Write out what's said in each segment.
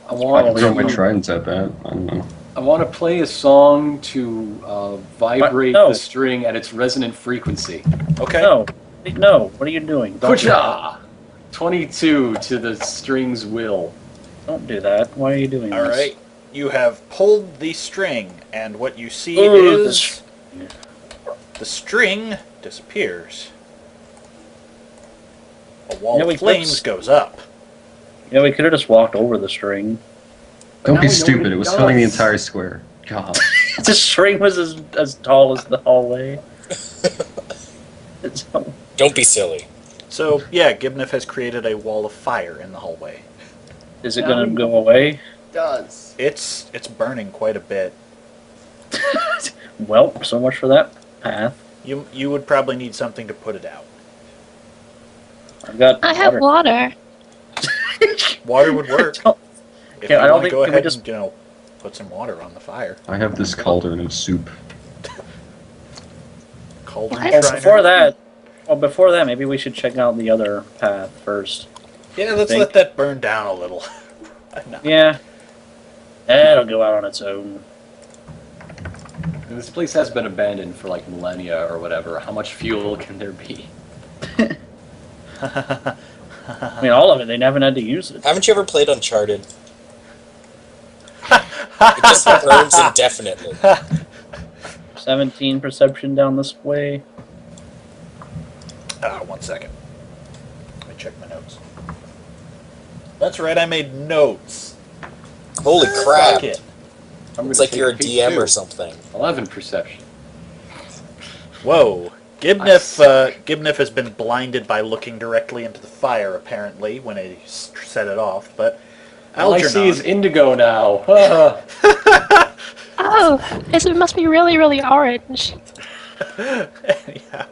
I want I throw my to. tridents at that. I don't know. I want to play a song to vibrate No. the string at its resonant frequency. Okay. No. No. What are you doing? Don't do that. Pucha! 22 to the string's will. Don't do that. Why are you doing All this? right. You have pulled the string, and what you see Ooh, is the string disappears. A wall Yeah, we of flames flips. goes up. You know, we could have just walked over the string. Don't now be we know stupid. what It it was filling the does. entire square. God. The string was as tall as the hallway. Don't be silly. So, yeah, Gibnif has created a wall of fire in the hallway. Is it Now going we to go away? It does. It's burning quite a bit. Well, so much for that path. You would probably need something to put it out. I've got I have water. Water would work. If Yeah, you I don't want to think go we ahead just- and, put some water on the fire. I have this cauldron of soup. Cauldron What? Oh, Shriner. before that, maybe we should check out the other path first. Yeah, let's think. let that burn down a little. No. Yeah. It'll go out on its own. This place has been abandoned for like millennia or whatever. How much fuel can there be? I mean, all of it. They haven't had to use it. Haven't you ever played Uncharted? It just burns indefinitely. 17 perception down this way. 1 second. Let me check my notes. That's right, I made notes. Holy crap. Fuck it. I'm It's gonna like take you're a peek, DM too. or something. 11 perception. Whoa. Gibnif has been blinded by looking directly into the fire, apparently, when he set it off, but All I see is Algernon, indigo now. Oh, it must be really, really orange. yeah,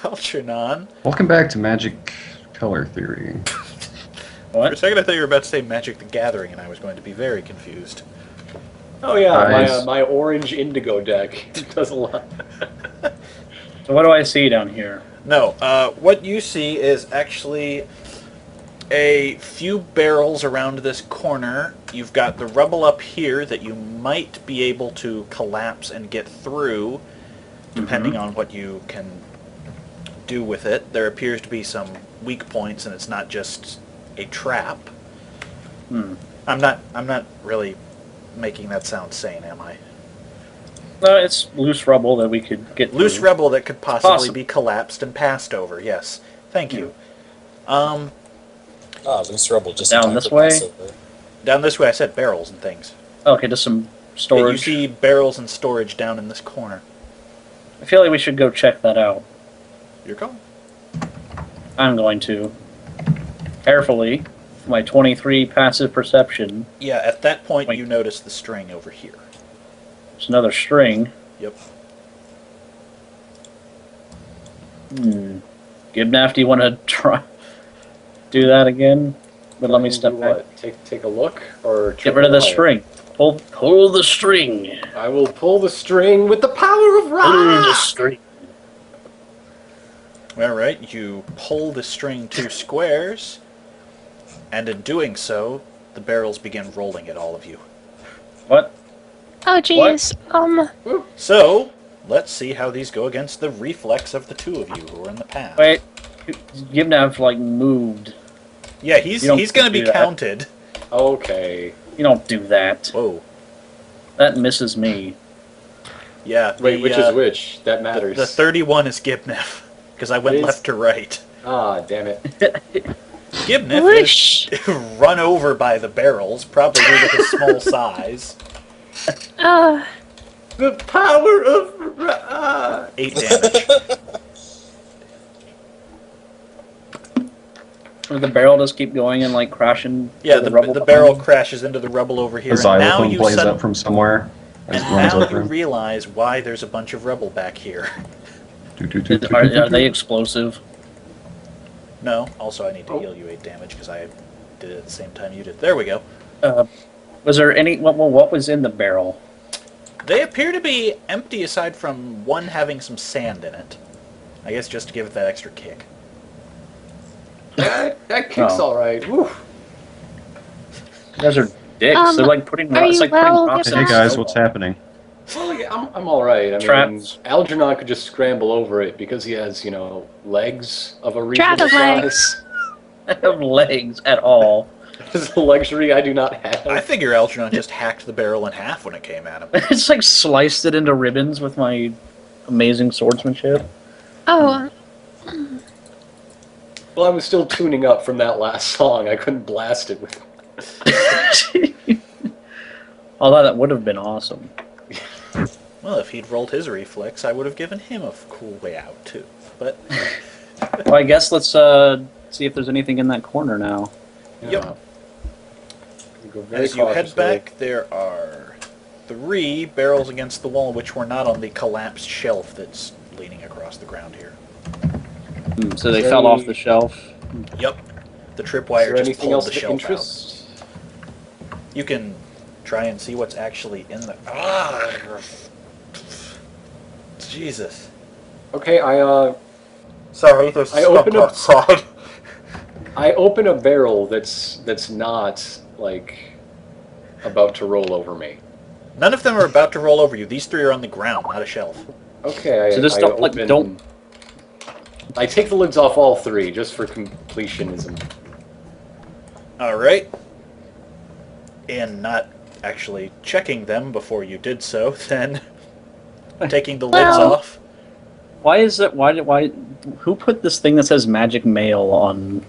Algernon. Welcome back to Magic Color Theory. For a What? second I thought you were about to say Magic the Gathering, and I was going to be very confused. Oh yeah, Nice. my orange indigo deck does a lot. So what do I see down here? No, what you see is actually a few barrels around this corner. You've got the rubble up here that you might be able to collapse and get through, depending on what you can do with it. There appears to be some weak points, and it's not just a trap. Hmm. I'm not really making that sound sane, am I? No, it's loose rubble that we could get Loose through. rubble that could possibly Possible. be collapsed and passed over. Yes, thank you. Loose rubble just Down in time this for way? Passover. Down this way, I said barrels and things. Okay, just some Yeah, storage. you see barrels and storage down in this corner. I feel like we should go check that out. You're going. I'm going to. Carefully. My 23 passive perception. Yeah, at that point Wait. you notice the string over here. There's another string. Yep. Gibnaf, do you want to try do that again? But let me step Do back. what? Take a look or Get rid of the trip string. Pull the string. wire? I will pull the string with the power of Pull the Ra. string. Alright, you pull the string 2 squares, and in doing so, the barrels begin rolling at all of you. What? Oh, jeez. So, let's see how these go against the reflex of the 2 of you who are in the path. Wait. Gibnaf like moved. Yeah, You don't he's going to be do that. counted. Okay. You don't do that. Whoa. That misses me. Yeah. Wait, which is which? That matters. The 31 is Gibnif, because I went It is? left to right. Ah, damn it. Gibnif Whoosh. is run over by the barrels, probably due to his small size. The power of Ra. 8 damage. Does the barrel just keep going and like crashing? Yeah, to the rubble barrel behind? crashes into the rubble over here, A and now xylophone you plays sudden- up from somewhere. and As it runs now over you him. realize why there's a bunch of rubble back here. Are they explosive? No, also I need to heal you 8 damage because I did it at the same time you did. There we go. Was there any? What was in the barrel? They appear to be empty aside from one having some sand in it. I guess just to give it that extra kick. That kicks Oh. all right. Woo. You guys are Dicks. They're like putting. are It's you like putting well, rocks Hey in Gibson? guys, snow what's ball. happening? Well, like, I'm all right. I mean, Traps. Algernon could just scramble over it because he has, legs of a Dragon reasonable legs. size. I have legs at all. This is a luxury I do not have. I figure Algernon just hacked the barrel in half when it came at him. It's like sliced it into ribbons with my amazing swordsmanship. Oh, Well, I was still tuning up from that last song. I couldn't blast it with. Although that would have been awesome. Well, if he'd rolled his reflex, I would have given him a cool way out too. But Well, I guess let's see if there's anything in that corner now. Yep. Go very as you head cautiously. back, there are 3 barrels against the wall, which were not on the collapsed shelf that's leaning across the ground here. So they Is there fell off any- the shelf. Yep. The Is tripwire there just anything pulled else the of shelf interest? out. You can try and see what's actually in the. Ah! Jesus. Okay, Sorry, there's I stuff open up- outside. I open a barrel that's not like about to roll over me. None of them are about to roll over you. These 3 are on the ground, not a shelf. Okay, So this I don't, like, open- don't- I take the lids off all 3 just for completionism. Alright. And not actually checking them before you did so, then taking the lids Well- off. Why is it? Why? Who put this thing that says "Magic Mail" on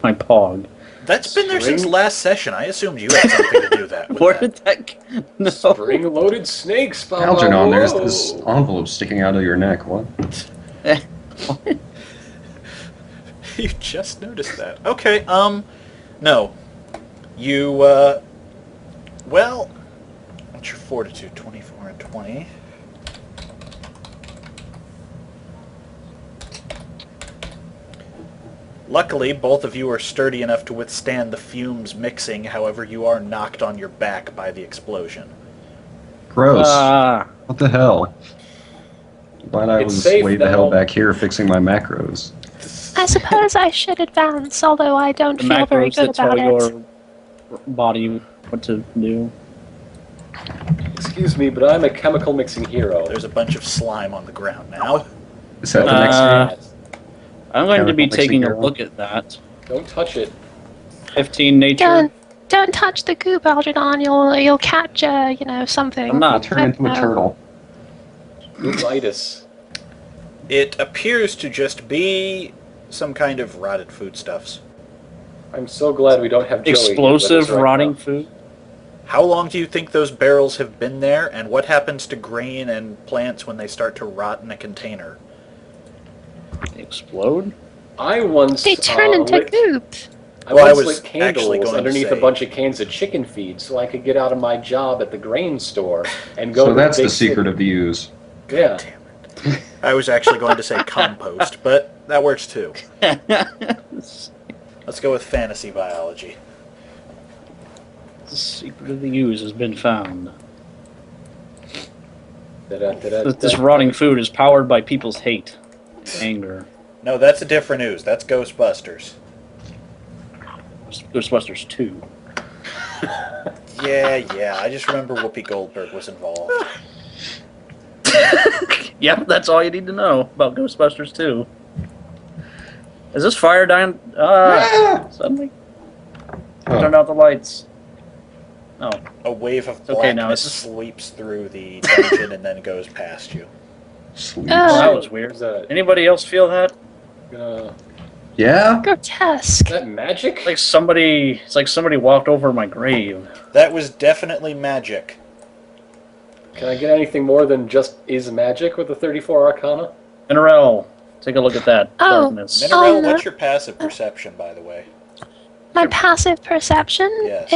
my Pog? That's been there since Spring- last session. I assumed you had something to do that with Where that. did that? No. Spring-loaded snakes. Bob, Algernon, there's whoa. this envelope sticking out of your neck. What? What? You just noticed that. Okay, no. You, well, what's your fortitude? 24 and 20. Luckily, both of you are sturdy enough to withstand the fumes mixing, however, you are knocked on your back by the explosion. Gross. Ah, What the hell? Glad I It's was safe way the hell now. back here fixing my macros. I suppose I should advance, although I don't the feel very macros good that tell about it. your body what to do. Excuse me, but I'm a chemical mixing hero. There's a bunch of slime on the ground now. Is that the Uh, next? I'm going to be Chemical taking a mixing look at that. Don't touch it. 15 nature. Don't touch the goop, Algernon. You'll catch something. I'm I'll not. turn into a No. turtle. Goopitis. It appears to just be some kind of rotted foodstuffs. I'm so glad we don't have Joey here with Explosive us right rotting now. food. How long do you think those barrels have been there, and what happens to grain and plants when they start to rot in a container? They explode. I once They turn into lit, goop. I Well, I once was lit actually candles going to underneath say- a bunch of cans of chicken feed so I could get out of my job at the grain store and go So to that's big the secret city. of the ooze. Yeah. Damn it. I was actually going to say compost, but that works too. Let's go with fantasy biology. The secret of the use has been found. This Da-da-da-da-da. rotting food is powered by people's hate, anger. No, that's a different ooze. That's Ghostbusters. Ghostbusters 2. Yeah. I just remember Whoopi Goldberg was involved. Yep, that's all you need to know about Ghostbusters 2. Is this fire dying? Suddenly? Turn out the lights. Oh, A wave of okay now, blackness it's- sweeps through the dungeon and then goes past you. Sleep. well, that Oh. was weird. Is that, Anybody else feel that? Yeah? Grotesque. is that magic? It's like somebody walked over my grave. That was definitely magic. Can I get anything more than just is magic with the 34 Arcana? Minerel, take a look at that Oh. darkness. Mineral, no. what's your passive perception, by the way? My passive perception? Yes.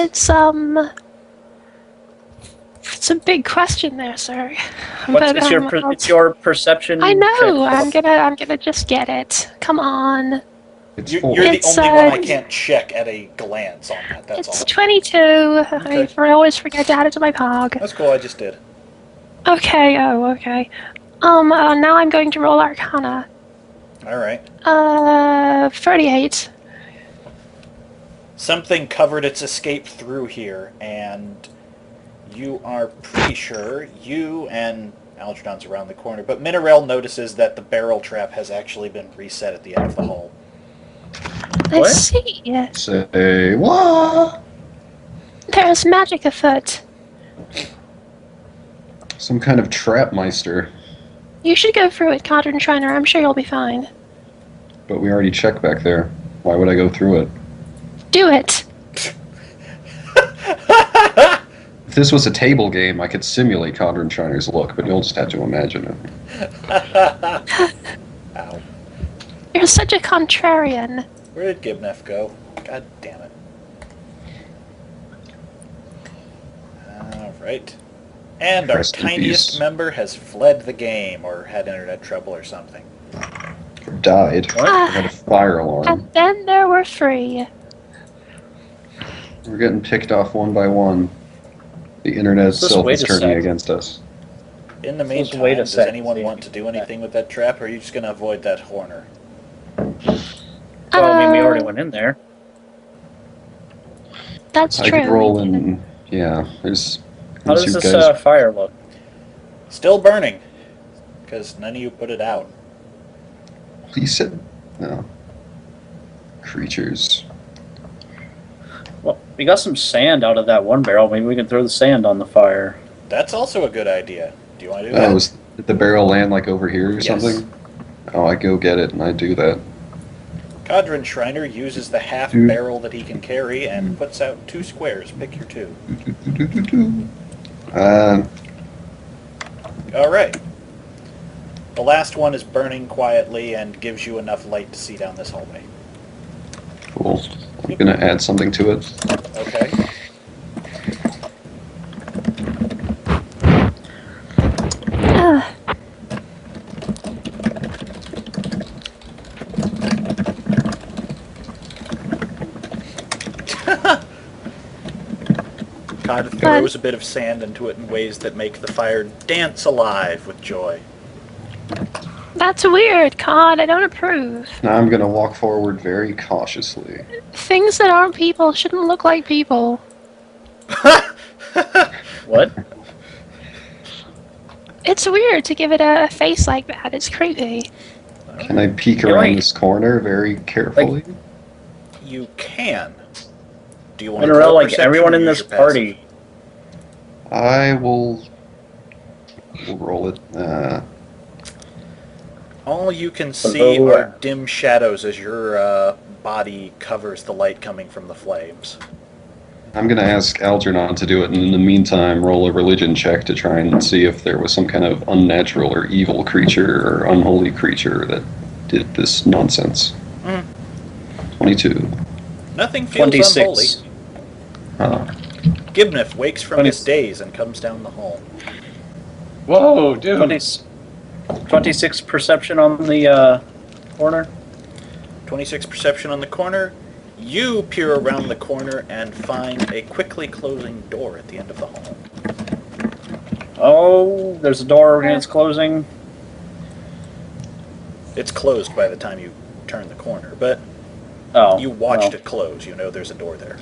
It's a big question there, sir. It's your perception. I know. check. I'm gonna just get it. Come on. It's You're 4. the It's, only one I uh, can't check at a glance on that, that's It's all. 22. Okay. I always forget to add it to my pog. That's cool, I just did. Okay. Oh, okay. Now I'm going to roll Arcana. Alright. 38. Something covered its escape through here, and you are pretty sure, you and Algernon's around the corner, but Minerel notices that the barrel trap has actually been reset at the end of the hole. I What? see. Say what? There's magic afoot. Some kind of trap meister. You should go through it, Codron Shriner. I'm sure you'll be fine. But we already checked back there. Why would I go through it? Do it. If this was a table game, I could simulate Condren Shiner's look, but you'll just have to imagine it. Ow. You're such a contrarian. Where did Gibnef go? God damn it. Alright. And our Rest in tiniest peace. member has fled the game, or had internet trouble or something. Died. What? I had a fire alarm. And then there were 3. We're getting picked off one by one. The internet Let's just itself wait is a turning sec. against us. In the Let's just meantime, wait a does sec, anyone see if want we to can do anything with that trap, or are you just going to avoid that horner? Well, I mean, we already went in there. That's I true. could roll in. Yeah, there's. How there's does you this guys- fire look? Still burning, because none of you put it out. You said no. Creatures. Well, we got some sand out of that one barrel. Maybe we can throw the sand on the fire. That's also a good idea. Do you want to do Oh, that? did the barrel land like over here or Yes. something? Oh, I go get it and I do that. Codron Shriner uses the half Dude. barrel that he can carry and puts out 2 squares. Pick your 2. Alright. The last one is burning quietly and gives you enough light to see down this hallway. Cool. I'm gonna add something to it. Okay. Ugh. Cod throws a bit of sand into it in ways that make the fire dance alive with joy. That's weird, Cod. I don't approve. Now I'm gonna walk forward very cautiously. Things that aren't people shouldn't look like people. What? It's weird to give it a face like that. It's creepy. Can I peek You're around right. this corner very carefully? You can. Do you want to Minerel, roll like perception everyone or in use this your passive? party. I will. We'll roll it. All you can see Oh, are dim shadows as your body covers the light coming from the flames. I'm gonna ask Algernon to do it, and in the meantime, roll a religion check to try and see if there was some kind of unnatural or evil creature or unholy creature that did this nonsense. 22. Nothing feels 26. Uh, unholy. Gibnef wakes from 20 his daze and comes down the hall. Whoa, dude. 26 perception on the corner. 26 perception on the corner. You peer around the corner and find a quickly closing door at the end of the hall. Oh, there's a door and it's closing. It's closed by the time you turn the corner, but Oh, you watched well. it close. You know there's a door there.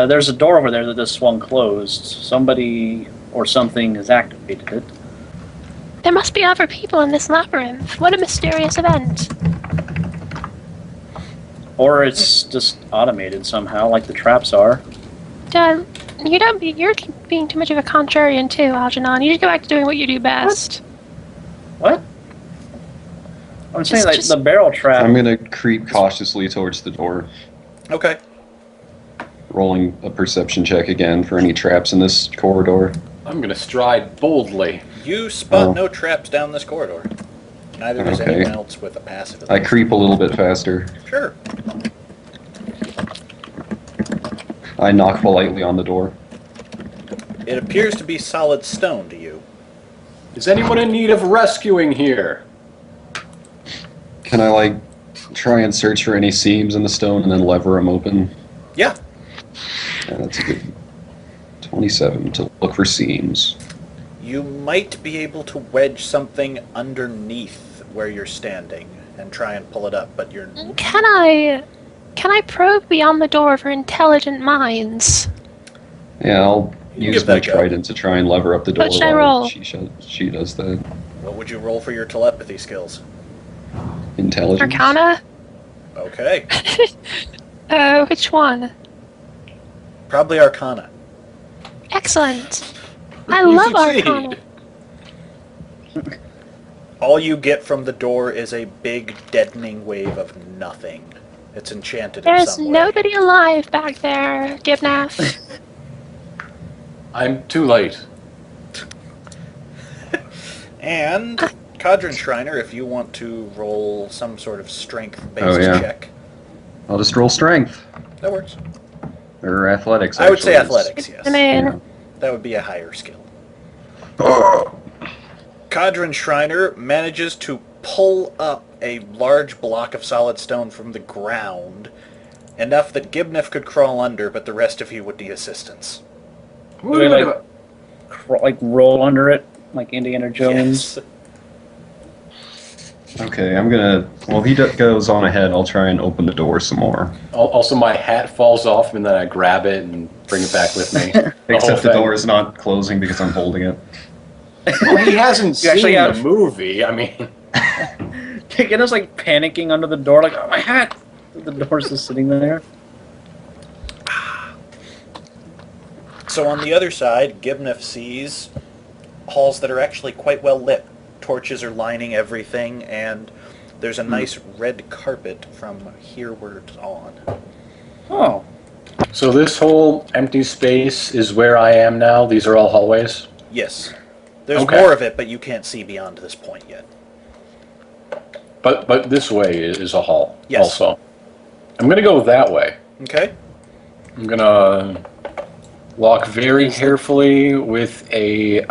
There's a door over there that just swung closed. Somebody or something has activated it. There must be other people in this labyrinth. What a mysterious event. Or it's just automated somehow, like the traps are. You're being too much of a contrarian too, Algernon. You just go back to doing what you do best. What? I'm saying like just- the barrel trap. I'm gonna creep cautiously towards the door, Okay. rolling a perception check again for any traps in this corridor. I'm gonna stride boldly. You spot Oh. no traps down this corridor. Neither does Okay. anyone else with a passive. I creep a little bit faster. Sure. I knock politely on the door. It appears to be solid stone to you. Is anyone in need of rescuing here? Can I, like, try and search for any seams in the stone and then lever them open? Yeah. Yeah, that's a good 27 to look for seams. You might be able to wedge something underneath where you're standing and try and pull it up, but you're... Can I Can I probe beyond the door for intelligent minds? Yeah, I'll use give that my a go. trident to try and lever up the door What should I while roll? she does that. What would you roll for your telepathy skills? Intelligence. Arcana? Okay. Which one? Probably Arcana. Excellent. I You love succeed. Arcana. All you get from the door is a big deadening wave of nothing. It's enchanted in There's some way. nobody alive back there, Gibnath. I'm too late. And Cadron Shriner, if you want to roll some sort of strength-based yeah. check. I'll just roll strength. That works. Or athletics, I would say actually. athletics, yes. I mean, Yeah. That would be a higher skill. Cadron Shriner manages to pull up a large block of solid stone from the ground, enough that Gibnef could crawl under, but the rest of you would need assistance. Do they, like roll under it, like Indiana Jones? Yes. Okay, I'm gonna... While he goes on ahead, I'll try and open the door some more. Also, my hat falls off, and then I grab it and bring it back with me. Except the thing. door is not closing because I'm holding it. Well, he hasn't You actually seen have- the movie. I mean, Gibnath's like panicking under the door, like, oh, my hat! The door's just sitting there. So on the other side, Gibnef sees halls that are actually quite well lit. Torches are lining everything, and there's a nice red carpet from herewards on. Oh. so this whole empty space is where I am now. These are all hallways. Yes. There's Okay. more of it, but you can't see beyond this point yet. But this way is a hall. Yes. Also, I'm gonna go that way. Okay? I'm gonna walk very carefully with a.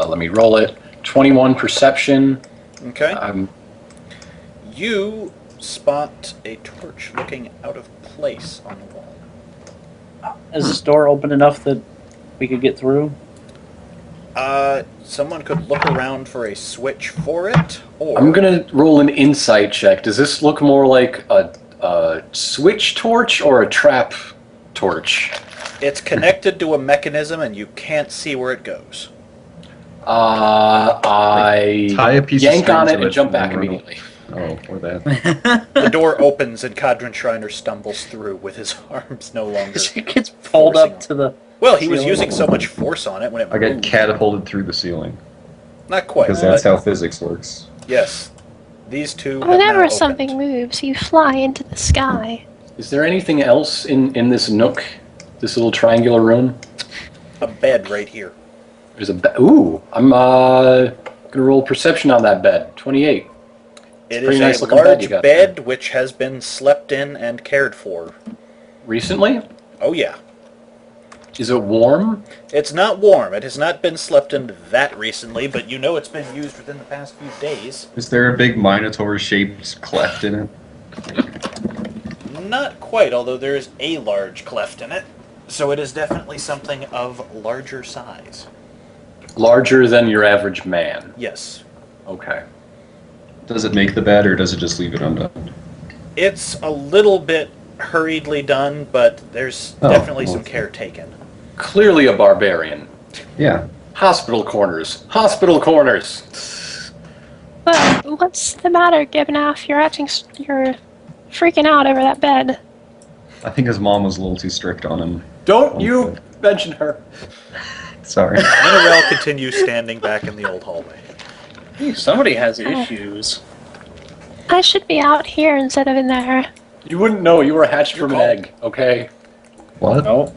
Let me roll it. 21 perception. Okay. You spot a torch looking out of place on the wall. Is this door open enough that we could get through? Someone could look around for a switch for it, or... I'm gonna roll an insight check. Does this look more like a switch torch or a trap torch? It's connected to a mechanism and you can't see where it goes. I Tie a piece of yank string on to it and it jump and back run immediately. Oh, or that. The door opens and Cadron Shriner stumbles through with his arms no longer. She gets pulled Forcing up to the... Well, he was ceiling. using so much force on it when it I get moved. catapulted through the ceiling. Not quite, Because that's but how physics works. yes. These two have Whenever now something opened. moves, you fly into the sky. Is there anything else in this nook? This little triangular room? A bed right here. There's a bed. Ooh, I'm gonna roll perception on that bed. 28. It pretty is nice a looking bed large you got bed which has been slept in and cared for. Recently? Oh yeah. Is it warm? It's not warm. It has not been slept in that recently, but you know it's been used within the past few days. Is there a big Minotaur-shaped cleft in it? Not quite, although there is a large cleft in it. So it is definitely something of larger size. Larger than your average man. Yes. Okay. Does it make the bed, or does it just leave it undone? It's a little bit hurriedly done, but there's Oh, definitely well. some care taken. Clearly a barbarian. Yeah. Hospital corners. Hospital corners. But what's the matter, Gibnath? You're freaking out over that bed. I think his mom was a little too strict on him. Don't you mention her. Sorry. Minerel continues standing back in the old hallway. Hey, somebody has issues. I should be out here instead of in there. You wouldn't know. You were hatched You're from an called. egg, okay? What? No.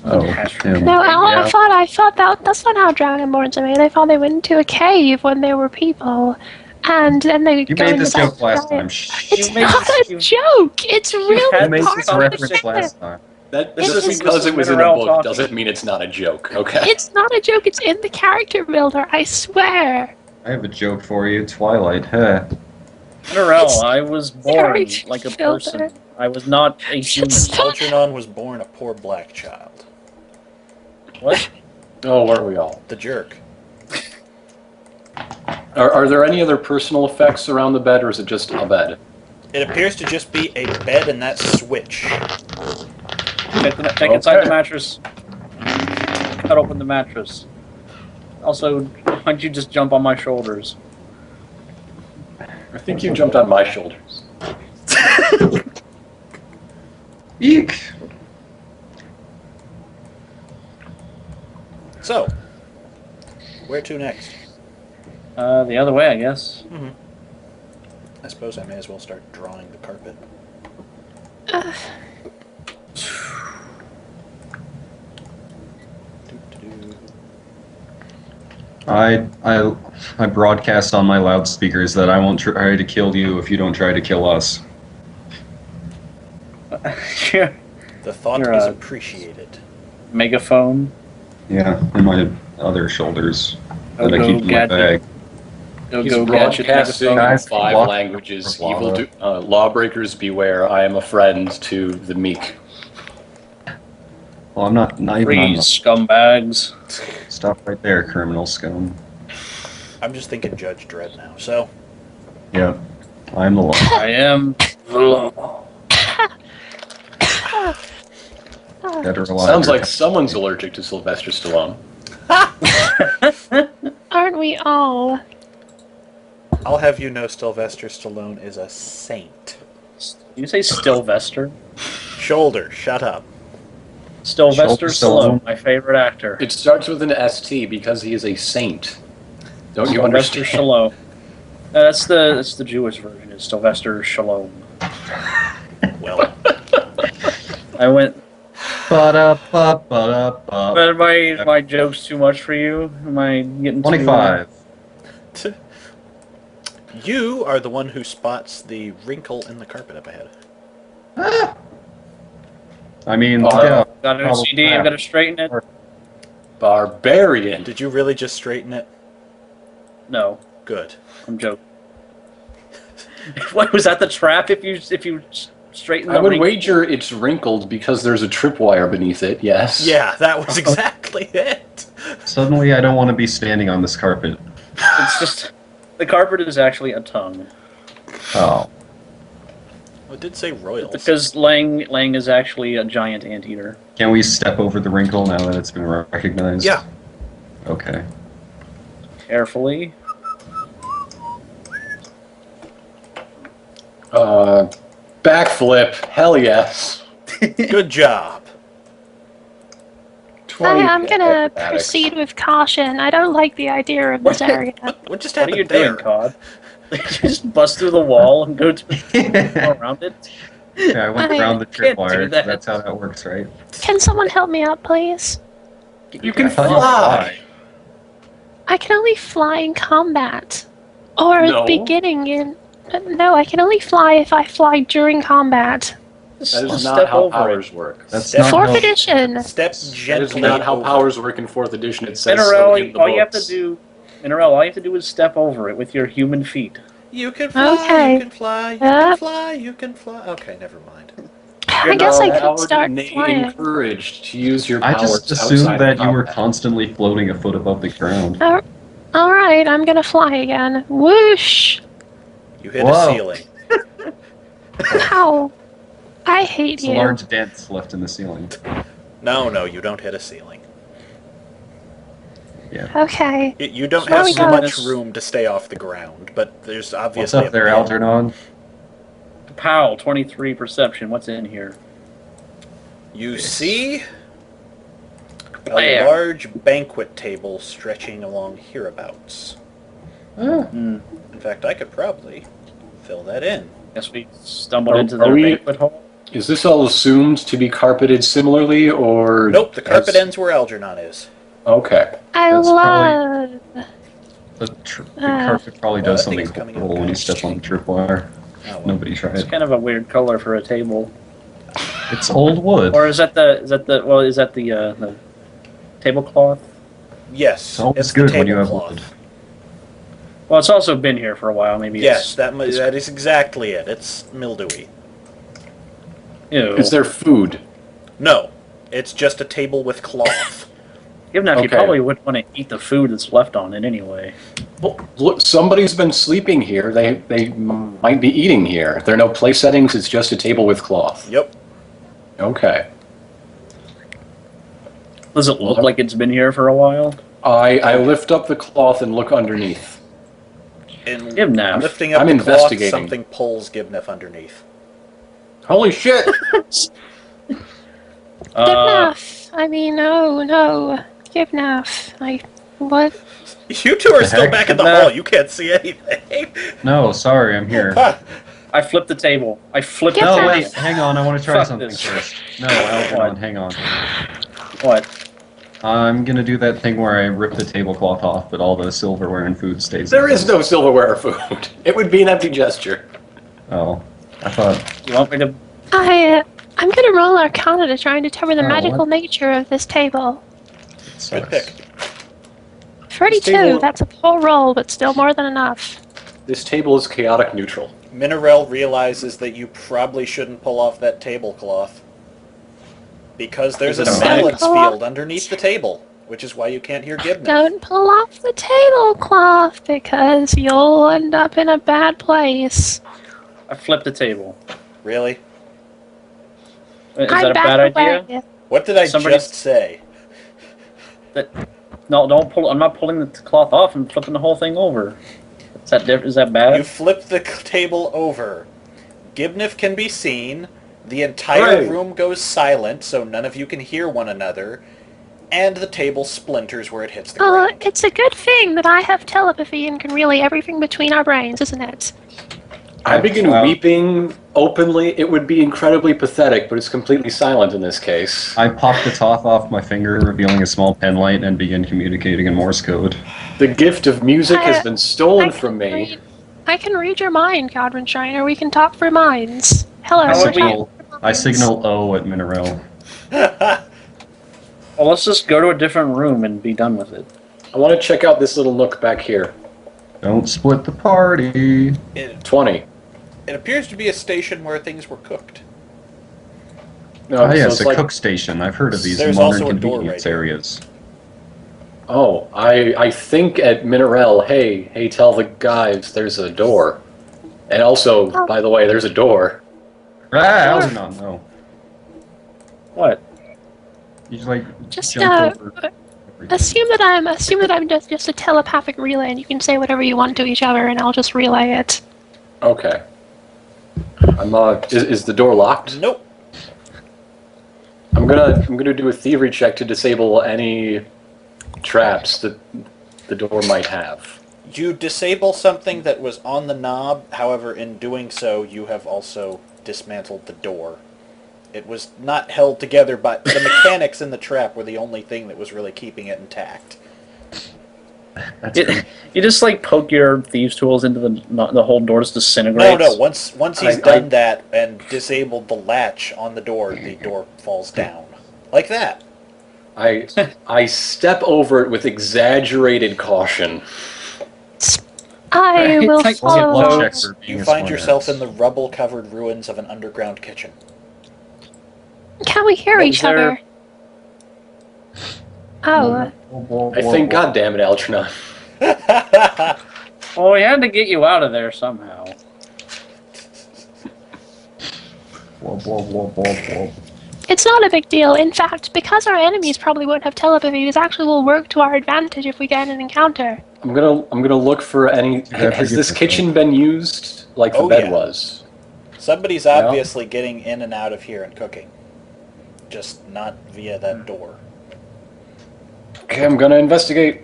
Oh, Hash him. No, Al, Yeah. I thought that's not how Dragonborns are made. I thought they went into a cave when they were people, and then they You go made in this the joke back last giant. time. Shh. It's You made not this- a you- joke. It's real. had You made part this of the reference joke. last time. That It's just just- because it was in a Minerel book talking. doesn't mean it's not a joke, okay? It's not a joke. It's in the character builder. I swear. I have a joke for you. Twilight, huh? Minerel, I was born Sorry, like a filter. person. I was not a human. Algernon was born a poor black child. What? Oh, weren't we all? The jerk. Are there any other personal effects around the bed, or is it just a bed? It appears to just be a bed and that switch. Check inside the mattress. Cut open the mattress. Also, why don't you just jump on my shoulders? I think you jumped on my shoulders. Eek! So, where to next? The other way, I guess. I suppose I may as well start drawing the carpet. I broadcast on my loudspeakers that I won't try to kill you if you don't try to kill us. Yeah. The thought You're is a- appreciated. Megaphone. Yeah, and my other shoulders that I Go keep in my gadget. bag. He's Gadget broadcasting megaphone. in Guys, 5 walk- languages. Lava. Lawbreakers beware. I am a friend to the meek. Well, I'm not even on Freeze, scumbags. the stuff right there, criminal scum. I'm just thinking Judge Dredd now. So, Yeah, I'm the law. I am the law. Dead or alive. Sounds like someone's allergic to Sylvester Stallone. Aren't we all? I'll have you know Sylvester Stallone is a saint. You say Sylvester? Shoulder, shut up. Sylvester Stallone. Stallone, my favorite actor. It starts with an ST because he is a saint. Don't you Sylvester understand? Stallone. That's the Jewish version. Is Sylvester Stallone. Well, I went. Ba-da-ba-ba-da-ba. But my joke's too much for you. Am I getting too, 25. you are the one who spots the wrinkle in the carpet up ahead. I mean, Oh, yeah. Got an Probably OCD. I've got to straighten it. Barbarian. Did you really just straighten it? No, Good. I'm joking. What was that? The trap? If you straighten the I would wrinkle? wager it's wrinkled because there's a tripwire beneath it, yes. Yeah, that was exactly it. Suddenly, I don't want to be standing on this carpet. It's just the carpet is actually a tongue Oh. Well, it did say royals. because Lang is actually a giant anteater. Can we step over the wrinkle now that it's been recognized? Yeah. Okay. Carefully. Backflip. Hell yes. Good job. 20 I'm gonna acrobatics. proceed with caution. I don't like the idea of this area. What just What happened are you there? doing, Todd? You just bust through the wall and go around it. Yeah, I went I around the can't do tripwire. that. That's how that works, right? Can someone help me out, please? You can I thought you fly. I can only fly in combat. Or No. beginning in... No, I can only fly if I fly during combat. Just That is step not how over powers work. That's Step not Fourth how- edition. Step That gently is not how over. powers work in 4th edition. It it. says so Minarel, in the all you have to books. do, Minarel, all you have to do is step over it with your human feet. You can fly, Okay. you can fly, you can Yep. fly, you can fly. Okay, never mind. I You're guess not I could allowed start and flying. encouraged to use your I powers just assumed outside that of you were combat. constantly floating a foot above the ground. Alright, I'm gonna fly again. Whoosh! You hit Whoa. a ceiling. Ow! I hate It's a you. large dent left in the ceiling. No, you don't hit a ceiling. Okay. You don't There have we so go. much room to stay off the ground, but there's What's obviously up there, a bed. Algernon? Pow, 23 perception. What's in here? You see a Where? large banquet table stretching along hereabouts. Hmm. In fact, I could probably fill that in. Guess we stumbled Are- into are their we- banquet hall. Is this all assumed to be carpeted similarly, or... Nope, the carpet as- ends where Algernon is. Okay. I That's love... The carpet probably Well, does that thing's something coming horrible up when you kind step of on the tripwire. Oh, well. Nobody It's tried. kind of a weird color for a table. It's old wood. Or is that the tablecloth? Yes, It's always the good when you have tablecloth. wood. Well, it's also been here for a while. Maybe Yes, it's... that is exactly it. It's mildewy. Ew. Is there food? No, it's just a table with cloth. Given that you Okay. probably would want to eat the food that's left on it anyway. Well, look, somebody's been sleeping here. They might be eating here. There are no place settings. It's just a table with cloth. Yep. Okay. Does it look like it's been here for a while? I lift up the cloth and look underneath. In Gibnaf. lifting up I'm the cloth, investigating. something pulls Gibnif underneath. Holy shit! Gibnaf. I mean, no. Gibnaf. What? You two are still heck? back in the Gibnaf. hall. You can't see anything. No, sorry, I'm here. I flipped the table. I flipped Get the No, table. back. wait, hang on, I want to try Fuck something this. first. No, Algernon, hang on. What? I'm gonna do that thing where I rip the tablecloth off, but all the silverware and food stays. There is no silverware or food. It would be an empty gesture. Oh, I thought. You want me to? I'm gonna roll Arcana to try and determine the Oh, magical what? nature of this table. It Good sucks. pick. 32. table- That's a poor roll, but still more than enough. This table is chaotic neutral. Minerel realizes that you probably shouldn't pull off that tablecloth. Because there's a Is it a silence magic- field underneath the table, which is why you can't hear Gibnif. Don't pull off the tablecloth because you'll end up in a bad place. I flipped the table. Really? Is I'm that a back bad idea? away. What did I Somebody- just say? No, don't pull. I'm not pulling the cloth off. I'm flipping the whole thing over. Is that bad? You flip the table over. Gibnif can be seen. The entire Hooray. room goes silent, so none of you can hear one another. And the table splinters where it hits the Oh, ground. it's a good thing that I have telepathy and can relay everything between our brains, isn't it? I begin Wow. weeping openly. It would be incredibly pathetic, but it's completely silent in this case. I pop the cloth off my finger, revealing a small pen light, and begin communicating in Morse code. The gift of music has been stolen I from can me. read- I can read your mind, Godwin Shriner. We can talk through minds. Hello. I How we're would we- talking signal, through I minds. signal O at Minerel. Well, let's just go to a different room and be done with it. I want to check out this little nook back here. Don't split the party. 20. It appears to be a station where things were cooked. No, Oh, so yes, it's a like, cook station. I've heard of these There's in modern also a door convenience right here. areas. Oh, I think at Minerel, hey, tell the guys there's a door. And also, Oh. by the way, there's a door. Ah, Sure. Algernon, no. What? You just like Just jump over. everything. assume that I'm just a telepathic relay, and you can say whatever you want to each other, and I'll just relay it. Okay. Is the door locked? Nope. I'm gonna do a thievery check to disable any traps that the door might have. You disable something that was on the knob, however, in doing so, you have also dismantled the door. It was not held together, but the mechanics in the trap were the only thing that was really keeping it intact. That's You just like poke your thieves' tools into the whole door just disintegrates. No. Once he's I- done that and disabled the latch on the door falls down. Like that. I step over it with exaggerated caution. I will Take Roll a Follow- blood follow. check for being You a find smartass. yourself in the rubble-covered ruins of an underground kitchen. Can we hear What each was there? other? Oh, I think, God damn it, Algernon. Well, we had to get you out of there somehow. Whoop, whoop, whoop, whoop, whoop. it's not a big deal. In fact, because our enemies probably won't have telepathy, this actually will work to our advantage if we get an encounter. I'm gonna look for any. have to Has get this this kitchen been used like the Oh, bed yeah. was? Somebody's obviously getting in and out of here and cooking. Just not via that door. Okay, I'm gonna investigate.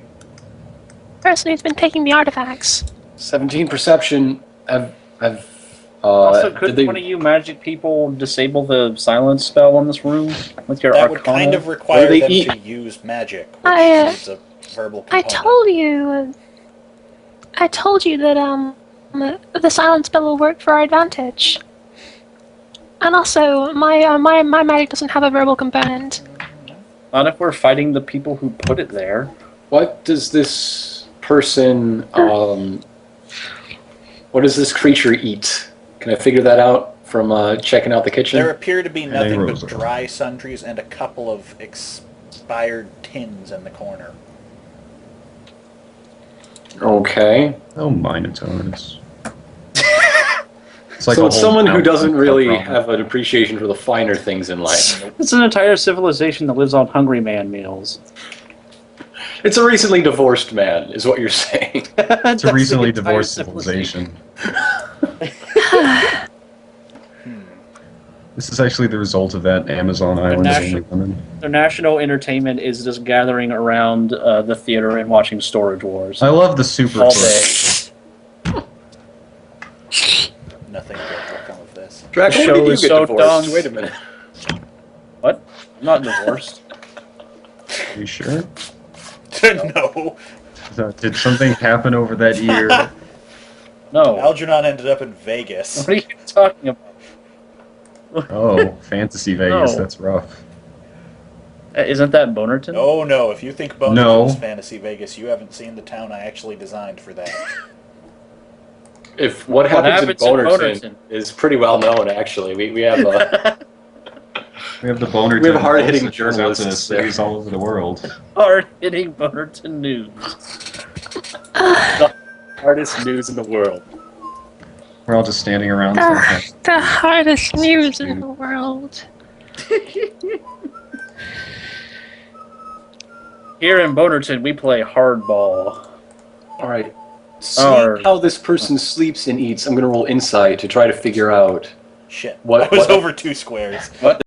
Person who's been taking the artifacts. 17 perception. Also, Did could they? one of you magic people disable the silence spell on this room with your That would Arcana? kind of require What do they them eat? to use magic, which I, needs a verbal I component. told you that the silence spell will work for our advantage. And also, my magic doesn't have a verbal component. Not if we're fighting the people who put it there. What does this person? What does this creature eat? Can I figure that out from checking out the kitchen? There appear to be And nothing a but rose. dry sundries and a couple of spired tins in the corner. Okay. Oh, minotaurs. It's like So a it's whole someone who mountain doesn't really problem. have an appreciation for the finer things in life. It's an entire civilization that lives on hungry man meals. It's a recently divorced man, is what you're saying. It's a recently divorced civilization. This is actually the result of that Amazon island of only women. Their national entertainment is just gathering around the theater and watching Storage Wars I love the super all push. day. Nothing good will come of this. Draco, The when show did you is get so divorced? dumb. Wait a minute. What? I'm not divorced. Are you sure? No. Did something happen over that year? No. Algernon ended up in Vegas. What are you talking about? Oh, Fantasy Vegas, No. that's rough. Isn't that Bonerton? Oh no, if you think Bones No. is Fantasy Vegas, you haven't seen the town I actually designed for that. If what happens in Bonerton Bonerton is pretty well known, actually. We have a We have the boner. We have hard-hitting that turns out to journalists cities all over the world. Hard-hitting Bonerton news. the hardest news in the world. We're all just standing around. The hardest news in the world. Here in Bonerton, we play hardball. All right. Seeing how this person sleeps and eats, I'm going to roll insight to try to figure out Shit. What- I was what- over 2 squares. what